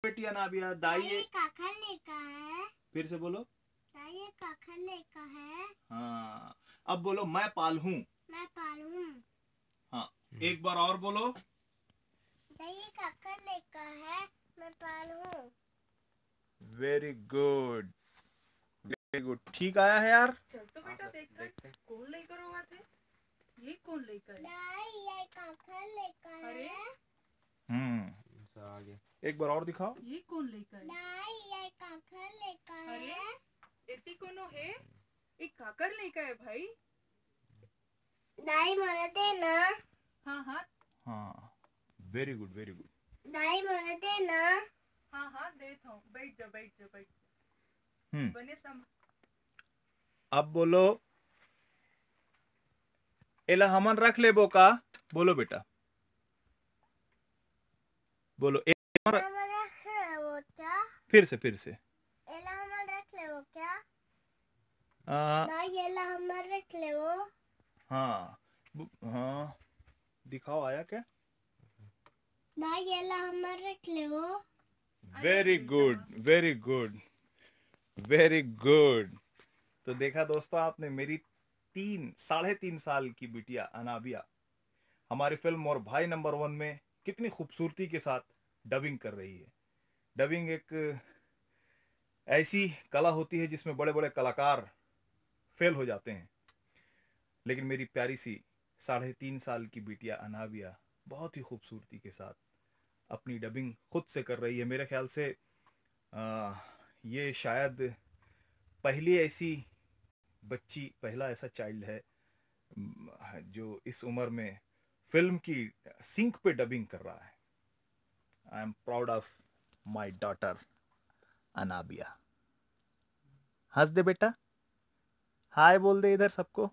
बेटी अनाबिया, दाई काखर लेका है। फिर से बोलो। दाई काखर लेका है। हाँ, अब बोलो मैं पालूं। मैं पालूं। हाँ, एक बार और बोलो। दाई काखर लेका है, मैं पालूं। वेरी गुड, वेरी गुड, ठीक आया है यार। चल तो बेटा देखते हैं कौन लेकर हुआ थे। ये कौन लेकर है? दाई ये काखर लेका अरे है। आगे एक बार और दिखाओ। ये कौन लेकर है? दाई ये काखर लेका है। अरे इतनी कोनो है? एक काकर लेकर है भाई। दाई मला दे ना। हाँ हाँ हाँ, वेरी गुड, वेरी गुड। दाई मला दे ना। हाँ हाँ देता हूँ। बैठ जा बैठ जा बैठ जा। बने सम। अब बोलो, एला हमन रख ले बोका। बोलो बेटा, बोलो वो क्या? फिर से एला हमन रख ले वो क्या? आ, दाई एला हमन रख ले वो। हाँ हाँ, दिखाओ आया क्या। दाई एला हमन रख ले वो। Very good, very good, very good. तो देखा दोस्तों आपने, मेरी 3-3.5 साल की बिटिया अनाबिया हमारी फिल्म और भाई नंबर 1 में कितनी खूबसूरती के साथ डबिंग कर रही है। डबिंग एक ऐसी कला होती है जिसमें बड़े बड़े कलाकार फेल हो जाते हैं, लेकिन मेरी प्यारी सी 3.5 साल की बिटिया अनाबिया बहुत ही खूबसूरती के साथ अपनी डबिंग खुद से कर रही है। मेरे ख्याल से ये शायद पहली ऐसी बच्ची, पहला ऐसा चाइल्ड है जो इस उम्र में फिल्म की सिंक पे डबिंग कर रहा है। I am proud of my daughter Anabia. हंस दे बेटा, हाय बोल दे इधर सबको।